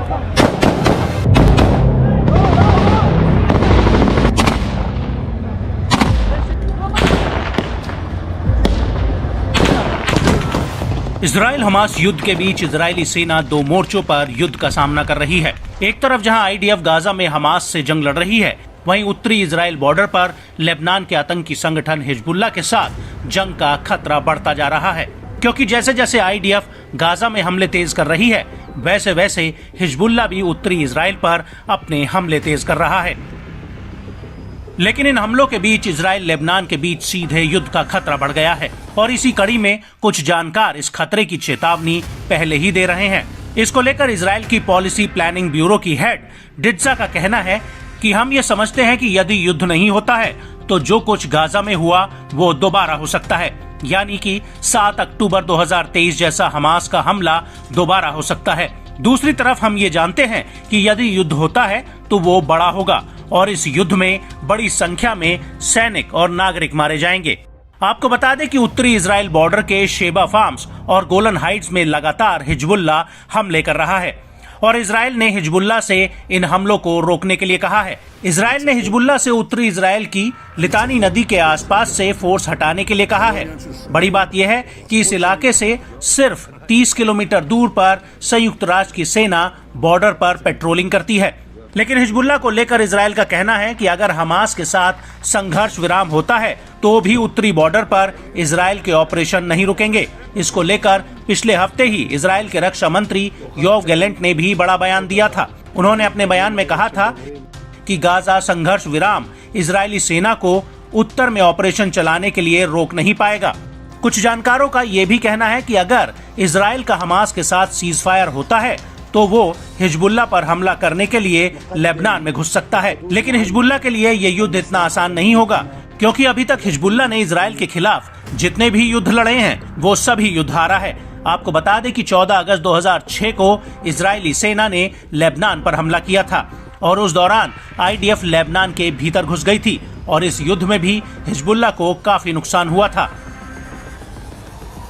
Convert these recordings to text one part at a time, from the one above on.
Israel Hamas युद्ध के बीच Israeli सेना दो मोर्चों पर युद्ध का सामना कर रही है। एक तरफ जहां आईडीएफ गाजा में हमास से जंग लड़ रही है, वहीं उत्तरी इजराइल बॉर्डर पर लेबनान के आतंकी संगठन हिजबुल्लाह के साथ जंग का खतरा बढ़ता जा रहा है, क्योंकि जैसे जैसे आईडीएफ गाजा में हमले तेज कर रही है, वैसे वैसे हिजबुल्लाह भी उत्तरी इजराइल पर अपने हमले तेज कर रहा है। लेकिन इन हमलों के बीच इजराइल लेबनान के बीच सीधे युद्ध का खतरा बढ़ गया है और इसी कड़ी में कुछ जानकार इस खतरे की चेतावनी पहले ही दे रहे हैं। इसको लेकर इजराइल की पॉलिसी प्लानिंग ब्यूरो की हेड डिट्जा का कहना है कि हम ये समझते हैं कि यदि युद्ध नहीं होता है तो जो कुछ गाजा में हुआ वो दोबारा हो सकता है, यानी कि 7 अक्टूबर 2023 जैसा हमास का हमला दोबारा हो सकता है। दूसरी तरफ हम ये जानते हैं कि यदि युद्ध होता है तो वो बड़ा होगा और इस युद्ध में बड़ी संख्या में सैनिक और नागरिक मारे जाएंगे। आपको बता दें कि उत्तरी इजराइल बॉर्डर के शेबा फार्म्स और गोलन हाइट्स में लगातार हिजबुल्लाह हमले कर रहा है और इजराइल ने हिजबुल्लाह से इन हमलों को रोकने के लिए कहा है। इजराइल ने हिजबुल्लाह से उत्तरी इजराइल की लितानी नदी के आसपास से फोर्स हटाने के लिए कहा है। बड़ी बात यह है कि इस इलाके से सिर्फ 30 किलोमीटर दूर पर संयुक्त राष्ट्र की सेना बॉर्डर पर पेट्रोलिंग करती है। लेकिन हिजबुल्लाह को लेकर इजराइल का कहना है कि अगर हमास के साथ संघर्ष विराम होता है तो भी उत्तरी बॉर्डर पर इजराइल के ऑपरेशन नहीं रुकेंगे। इसको लेकर पिछले हफ्ते ही इजराइल के रक्षा मंत्री योव गैलेंट ने भी बड़ा बयान दिया था। उन्होंने अपने बयान में कहा था कि गाजा संघर्ष विराम इजरायली सेना को उत्तर में ऑपरेशन चलाने के लिए रोक नहीं पाएगा। कुछ जानकारों का ये भी कहना है कि अगर इजराइल का हमास के साथ सीज फायर होता है तो वो हिजबुल्लाह पर हमला करने के लिए लेबनान में घुस सकता है। लेकिन हिजबुल्लाह के लिए ये युद्ध इतना आसान नहीं होगा, क्योंकि अभी तक हिजबुल्लाह ने इजराइल के खिलाफ जितने भी युद्ध लड़े हैं वो सभी युद्ध हारा है। आपको बता दें कि 14 अगस्त 2006 को इजरायली सेना ने लेबनान पर हमला किया था और उस दौरान आईडीएफ लेबनान के भीतर घुस गई थी और इस युद्ध में भी हिजबुल्लाह को काफी नुकसान हुआ था।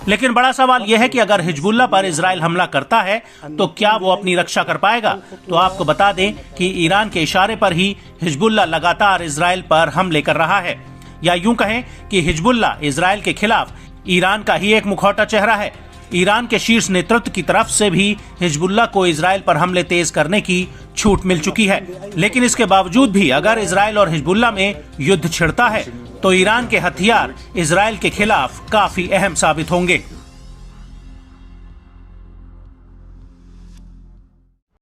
लेकिन बड़ा सवाल यह है कि अगर हिजबुल्लाह पर इजराइल हमला करता है तो क्या वो अपनी रक्षा कर पाएगा? तो आपको बता दें कि ईरान के इशारे पर ही हिजबुल्लाह लगातार इजराइल पर हमले कर रहा है, या यूं कहें कि हिजबुल्लाह इजराइल के खिलाफ ईरान का ही एक मुखौटा चेहरा है। ईरान के शीर्ष नेतृत्व की तरफ से भी हिजबुल्लाह को इजराइल पर हमले तेज करने की छूट मिल चुकी है। लेकिन इसके बावजूद भी अगर इजराइल और हिजबुल्लाह में युद्ध छिड़ता है तो ईरान के हथियार इजराइल के खिलाफ काफी अहम साबित होंगे।